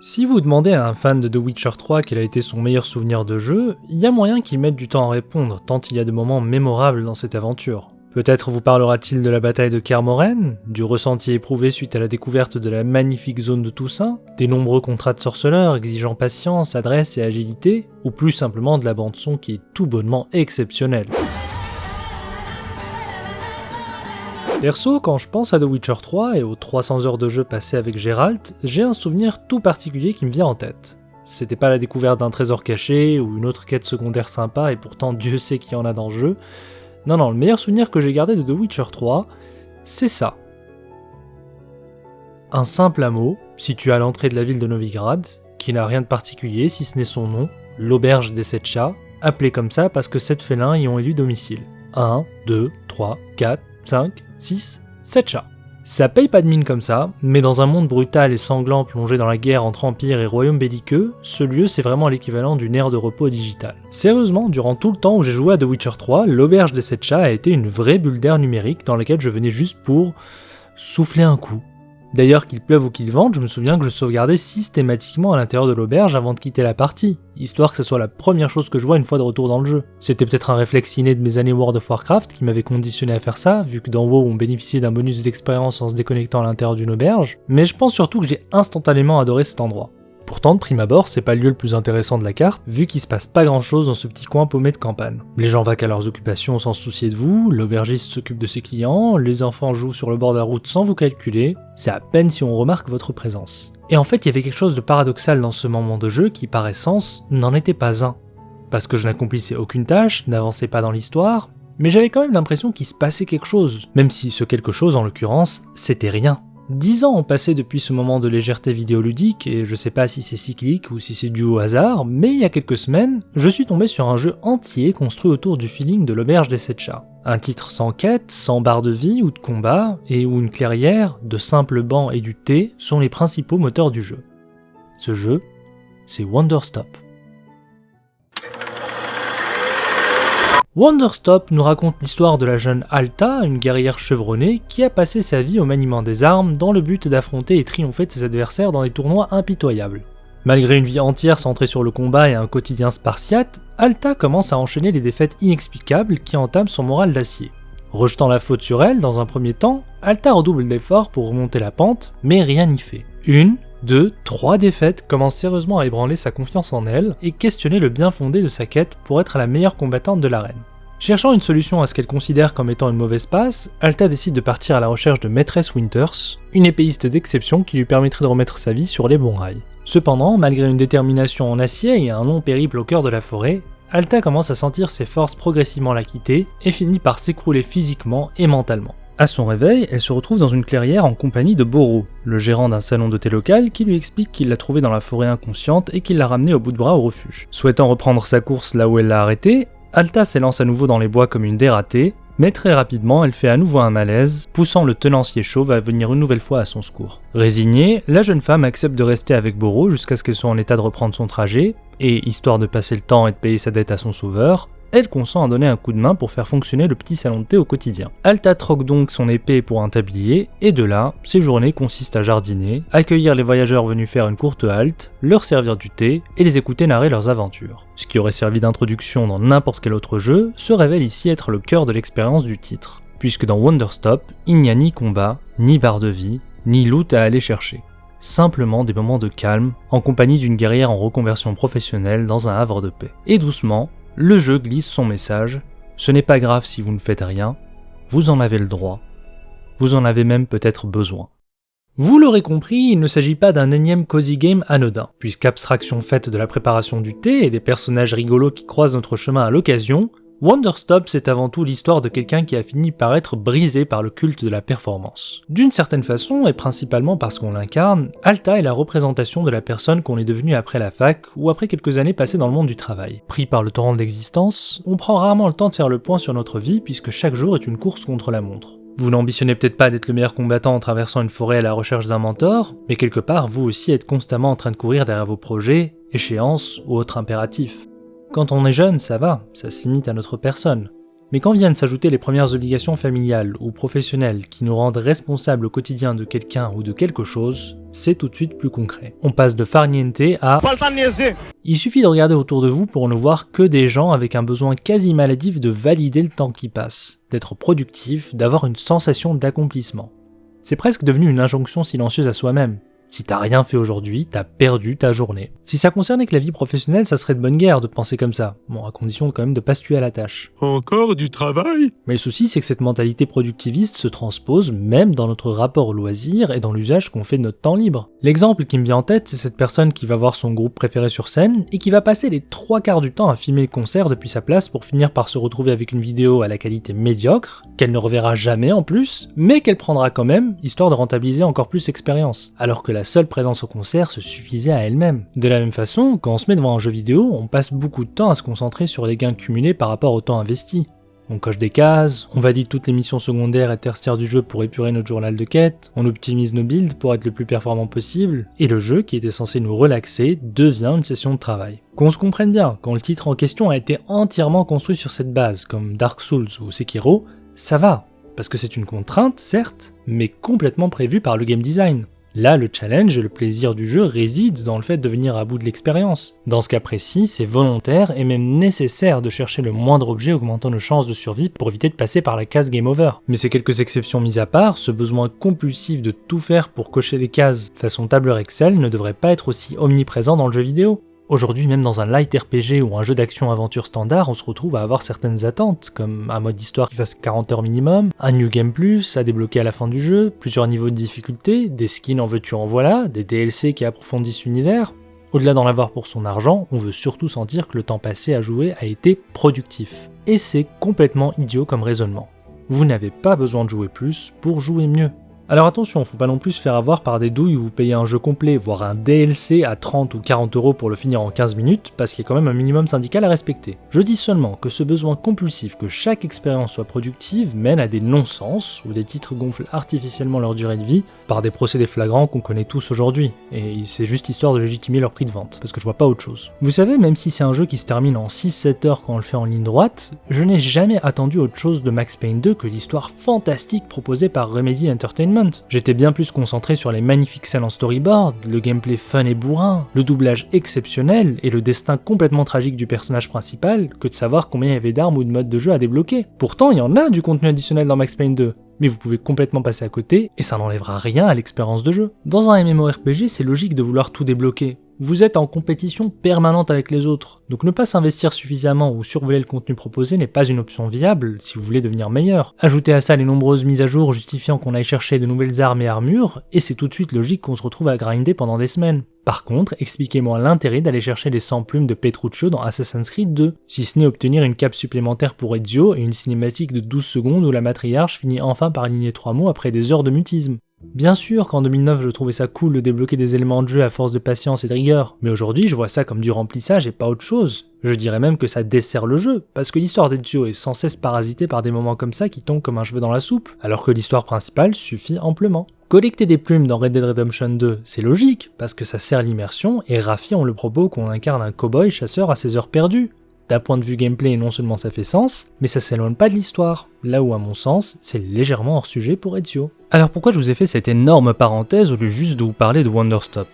Si vous demandez à un fan de The Witcher 3 quel a été son meilleur souvenir de jeu, il y a moyen qu'il mette du temps à répondre, tant il y a de moments mémorables dans cette aventure. Peut-être vous parlera-t-il de la bataille de Kaer Morhen, du ressenti éprouvé suite à la découverte de la magnifique zone de Toussaint, des nombreux contrats de sorceleurs exigeant patience, adresse et agilité, ou plus simplement de la bande-son qui est tout bonnement exceptionnelle. Perso, quand je pense à The Witcher 3 et aux 300 heures de jeu passées avec Geralt, j'ai un souvenir tout particulier qui me vient en tête. C'était pas la découverte d'un trésor caché ou une autre quête secondaire sympa et pourtant Dieu sait qu'il y en a dans le jeu. Non, le meilleur souvenir que j'ai gardé de The Witcher 3, c'est ça. Un simple hameau, situé à l'entrée de la ville de Novigrad, qui n'a rien de particulier si ce n'est son nom, l'auberge des 7 chats, appelé comme ça parce que 7 félins y ont élu domicile. 1, 2, 3, 4, 5, 6, 7 chats. Ça paye pas de mine comme ça, mais dans un monde brutal et sanglant plongé dans la guerre entre empires et royaumes belliqueux, ce lieu c'est vraiment l'équivalent d'une aire de repos digitale. Sérieusement, durant tout le temps où j'ai joué à The Witcher 3, l'auberge des 7 chats a été une vraie bulle d'air numérique dans laquelle je venais juste pour souffler un coup. D'ailleurs, qu'il pleuve ou qu'il vente, je me souviens que je sauvegardais systématiquement à l'intérieur de l'auberge avant de quitter la partie, histoire que ce soit la première chose que je vois une fois de retour dans le jeu. C'était peut-être un réflexe inné de mes années World of Warcraft qui m'avait conditionné à faire ça, vu que dans WoW on bénéficiait d'un bonus d'expérience en se déconnectant à l'intérieur d'une auberge, mais je pense surtout que j'ai instantanément adoré cet endroit. Pourtant, de prime abord, c'est pas le lieu le plus intéressant de la carte, vu qu'il se passe pas grand chose dans ce petit coin paumé de campagne. Les gens vaquent à leurs occupations sans se soucier de vous, l'aubergiste s'occupe de ses clients, les enfants jouent sur le bord de la route sans vous calculer, c'est à peine si on remarque votre présence. Et en fait, il y avait quelque chose de paradoxal dans ce moment de jeu qui, par essence, n'en était pas un. Parce que je n'accomplissais aucune tâche, n'avançais pas dans l'histoire, mais j'avais quand même l'impression qu'il se passait quelque chose, même si ce quelque chose, en l'occurrence, c'était rien. 10 ans ont passé depuis ce moment de légèreté vidéoludique, et je sais pas si c'est cyclique ou si c'est dû au hasard, mais il y a quelques semaines, je suis tombé sur un jeu entier construit autour du feeling de l'auberge des 7 chats. Un titre sans quête, sans barre de vie ou de combat, et où une clairière, de simples bancs et du thé sont les principaux moteurs du jeu. Ce jeu, c'est Wanderstop. Wanderstop nous raconte l'histoire de la jeune Alta, une guerrière chevronnée qui a passé sa vie au maniement des armes dans le but d'affronter et triompher de ses adversaires dans des tournois impitoyables. Malgré une vie entière centrée sur le combat et un quotidien spartiate, Alta commence à enchaîner les défaites inexplicables qui entament son moral d'acier. Rejetant la faute sur elle dans un premier temps, Alta redouble d'efforts pour remonter la pente, mais rien n'y fait. 1, 2, 3 défaites commencent sérieusement à ébranler sa confiance en elle et questionner le bien fondé de sa quête pour être la meilleure combattante de l'arène. Cherchant une solution à ce qu'elle considère comme étant une mauvaise passe, Alta décide de partir à la recherche de Maîtresse Winters, une épéiste d'exception qui lui permettrait de remettre sa vie sur les bons rails. Cependant, malgré une détermination en acier et un long périple au cœur de la forêt, Alta commence à sentir ses forces progressivement la quitter et finit par s'écrouler physiquement et mentalement. À son réveil, elle se retrouve dans une clairière en compagnie de Boro, le gérant d'un salon de thé local qui lui explique qu'il l'a trouvée dans la forêt inconsciente et qu'il l'a ramenée au bout de bras au refuge. Souhaitant reprendre sa course là où elle l'a arrêtée, Alta s'élance à nouveau dans les bois comme une dératée, mais très rapidement elle fait à nouveau un malaise, poussant le tenancier chauve à venir une nouvelle fois à son secours. Résignée, la jeune femme accepte de rester avec Boro jusqu'à ce qu'elle soit en état de reprendre son trajet, et histoire de passer le temps et de payer sa dette à son sauveur, elle consent à donner un coup de main pour faire fonctionner le petit salon de thé au quotidien. Alta troque donc son épée pour un tablier, et de là, ses journées consistent à jardiner, accueillir les voyageurs venus faire une courte halte, leur servir du thé, et les écouter narrer leurs aventures. Ce qui aurait servi d'introduction dans n'importe quel autre jeu, se révèle ici être le cœur de l'expérience du titre, puisque dans Wanderstop, il n'y a ni combat, ni barre de vie, ni loot à aller chercher. Simplement des moments de calme, en compagnie d'une guerrière en reconversion professionnelle dans un havre de paix. Et doucement, le jeu glisse son message, ce n'est pas grave si vous ne faites rien, vous en avez le droit, vous en avez même peut-être besoin. Vous l'aurez compris, il ne s'agit pas d'un énième cozy game anodin, puisqu'abstraction faite de la préparation du thé et des personnages rigolos qui croisent notre chemin à l'occasion, Wanderstop c'est avant tout l'histoire de quelqu'un qui a fini par être brisé par le culte de la performance. D'une certaine façon, et principalement parce qu'on l'incarne, Alta est la représentation de la personne qu'on est devenu après la fac ou après quelques années passées dans le monde du travail. Pris par le torrent de l'existence, on prend rarement le temps de faire le point sur notre vie puisque chaque jour est une course contre la montre. Vous n'ambitionnez peut-être pas d'être le meilleur combattant en traversant une forêt à la recherche d'un mentor, mais quelque part vous aussi êtes constamment en train de courir derrière vos projets, échéances ou autres impératifs. Quand on est jeune, ça va, ça se limite à notre personne. Mais quand viennent s'ajouter les premières obligations familiales ou professionnelles qui nous rendent responsables au quotidien de quelqu'un ou de quelque chose, c'est tout de suite plus concret. On passe de farniente à... Il suffit de regarder autour de vous pour ne voir que des gens avec un besoin quasi maladif de valider le temps qui passe, d'être productif, d'avoir une sensation d'accomplissement. C'est presque devenu une injonction silencieuse à soi-même. Si t'as rien fait aujourd'hui, t'as perdu ta journée. Si ça concernait que la vie professionnelle, ça serait de bonne guerre de penser comme ça. Bon, à condition quand même de pas se tuer à la tâche. Encore du travail ? Mais le souci, c'est que cette mentalité productiviste se transpose même dans notre rapport au loisir et dans l'usage qu'on fait de notre temps libre. L'exemple qui me vient en tête, c'est cette personne qui va voir son groupe préféré sur scène et qui va passer les 3/4 du temps à filmer le concert depuis sa place pour finir par se retrouver avec une vidéo à la qualité médiocre, qu'elle ne reverra jamais en plus, mais qu'elle prendra quand même, histoire de rentabiliser encore plus l'expérience. Alors que la seule présence au concert se suffisait à elle-même. De la même façon, quand on se met devant un jeu vidéo, on passe beaucoup de temps à se concentrer sur les gains cumulés par rapport au temps investi. On coche des cases, on valide toutes les missions secondaires et tertiaires du jeu pour épurer notre journal de quête, on optimise nos builds pour être le plus performant possible, et le jeu, qui était censé nous relaxer, devient une session de travail. Qu'on se comprenne bien, quand le titre en question a été entièrement construit sur cette base, comme Dark Souls ou Sekiro, ça va, parce que c'est une contrainte, certes, mais complètement prévue par le game design. Là, le challenge et le plaisir du jeu résident dans le fait de venir à bout de l'expérience. Dans ce cas précis, c'est volontaire et même nécessaire de chercher le moindre objet augmentant nos chances de survie pour éviter de passer par la case Game Over. Mais ces quelques exceptions mises à part, ce besoin compulsif de tout faire pour cocher les cases façon tableur Excel ne devrait pas être aussi omniprésent dans le jeu vidéo. Aujourd'hui, même dans un light RPG ou un jeu d'action-aventure standard, on se retrouve à avoir certaines attentes, comme un mode d'histoire qui fasse 40 heures minimum, un New Game Plus à débloquer à la fin du jeu, plusieurs niveaux de difficulté, des skins en veux-tu en voilà, des DLC qui approfondissent l'univers. Au-delà d'en avoir pour son argent, on veut surtout sentir que le temps passé à jouer a été productif. Et c'est complètement idiot comme raisonnement. Vous n'avez pas besoin de jouer plus pour jouer mieux. Alors attention, faut pas non plus se faire avoir par des douilles où vous payez un jeu complet, voire un DLC à 30 ou 40 € pour le finir en 15 minutes, parce qu'il y a quand même un minimum syndical à respecter. Je dis seulement que ce besoin compulsif que chaque expérience soit productive mène à des non-sens, où des titres gonflent artificiellement leur durée de vie, par des procédés flagrants qu'on connaît tous aujourd'hui, et c'est juste histoire de légitimer leur prix de vente, parce que je vois pas autre chose. Vous savez, même si c'est un jeu qui se termine en 6-7 heures quand on le fait en ligne droite, je n'ai jamais attendu autre chose de Max Payne 2 que l'histoire fantastique proposée par Remedy Entertainment. J'étais bien plus concentré sur les magnifiques scènes en storyboard, le gameplay fun et bourrin, le doublage exceptionnel et le destin complètement tragique du personnage principal que de savoir combien il y avait d'armes ou de modes de jeu à débloquer. Pourtant, il y en a du contenu additionnel dans Max Payne 2, mais vous pouvez complètement passer à côté et ça n'enlèvera rien à l'expérience de jeu. Dans un MMORPG, c'est logique de vouloir tout débloquer. Vous êtes en compétition permanente avec les autres, donc ne pas s'investir suffisamment ou survoler le contenu proposé n'est pas une option viable si vous voulez devenir meilleur. Ajoutez à ça les nombreuses mises à jour justifiant qu'on aille chercher de nouvelles armes et armures, et c'est tout de suite logique qu'on se retrouve à grinder pendant des semaines. Par contre, expliquez-moi l'intérêt d'aller chercher les 100 plumes de Petruccio dans Assassin's Creed 2, si ce n'est obtenir une cape supplémentaire pour Ezio et une cinématique de 12 secondes où la matriarche finit enfin par aligner 3 mots après des heures de mutisme. Bien sûr qu'en 2009 je trouvais ça cool de débloquer des éléments de jeu à force de patience et de rigueur, mais aujourd'hui je vois ça comme du remplissage et pas autre chose. Je dirais même que ça dessert le jeu, parce que l'histoire d'Ezio est sans cesse parasitée par des moments comme ça qui tombent comme un cheveu dans la soupe, alors que l'histoire principale suffit amplement. Collecter des plumes dans Red Dead Redemption 2, c'est logique, parce que ça sert l'immersion et raffine le propos qu'on incarne un cow-boy chasseur à ses heures perdues. D'un point de vue gameplay, non seulement ça fait sens, mais ça s'éloigne pas de l'histoire, là où à mon sens, c'est légèrement hors sujet pour Ezio. Alors pourquoi je vous ai fait cette énorme parenthèse au lieu juste de vous parler de Wonderstop ?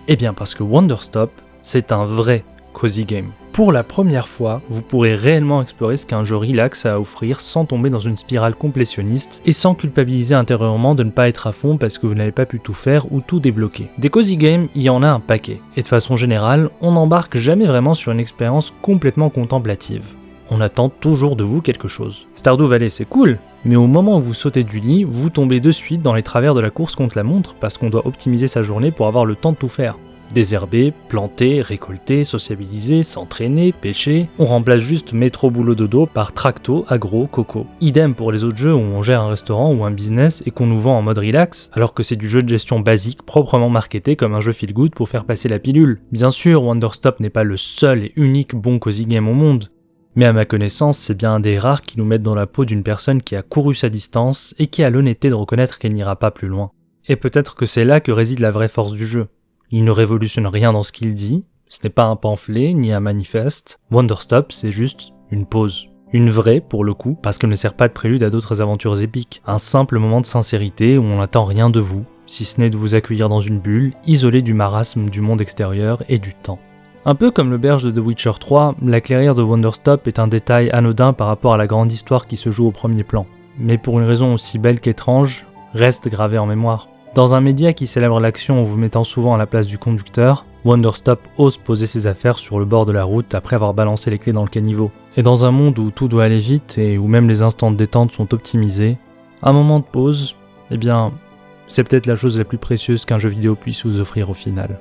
Eh bien parce que Wonderstop, c'est un vrai cozy game. Pour la première fois, vous pourrez réellement explorer ce qu'un jeu relax a à offrir sans tomber dans une spirale complétionniste et sans culpabiliser intérieurement de ne pas être à fond parce que vous n'avez pas pu tout faire ou tout débloquer. Des cozy games, il y en a un paquet, et de façon générale, on n'embarque jamais vraiment sur une expérience complètement contemplative. On attend toujours de vous quelque chose. Stardew Valley c'est cool, mais au moment où vous sautez du lit, vous tombez de suite dans les travers de la course contre la montre parce qu'on doit optimiser sa journée pour avoir le temps de tout faire. Désherber, planter, récolter, sociabiliser, s'entraîner, pêcher. On remplace juste métro boulot dodo par tracto, agro, coco. Idem pour les autres jeux où on gère un restaurant ou un business et qu'on nous vend en mode relax, alors que c'est du jeu de gestion basique proprement marketé comme un jeu feel good pour faire passer la pilule. Bien sûr, Wonderstop n'est pas le seul et unique bon cozy game au monde. Mais à ma connaissance, c'est bien un des rares qui nous mettent dans la peau d'une personne qui a couru sa distance et qui a l'honnêteté de reconnaître qu'elle n'ira pas plus loin. Et peut-être que c'est là que réside la vraie force du jeu. Il ne révolutionne rien dans ce qu'il dit, ce n'est pas un pamphlet ni un manifeste. Wonderstop, c'est juste une pause. Une vraie, pour le coup, parce qu'elle ne sert pas de prélude à d'autres aventures épiques. Un simple moment de sincérité où on n'attend rien de vous, si ce n'est de vous accueillir dans une bulle, isolée du marasme du monde extérieur et du temps. Un peu comme l'auberge de The Witcher 3, la clairière de Wonderstop est un détail anodin par rapport à la grande histoire qui se joue au premier plan. Mais pour une raison aussi belle qu'étrange, reste gravée en mémoire. Dans un média qui célèbre l'action en vous mettant souvent à la place du conducteur, Wonderstop ose poser ses affaires sur le bord de la route après avoir balancé les clés dans le caniveau. Et dans un monde où tout doit aller vite et où même les instants de détente sont optimisés, un moment de pause, c'est peut-être la chose la plus précieuse qu'un jeu vidéo puisse vous offrir au final.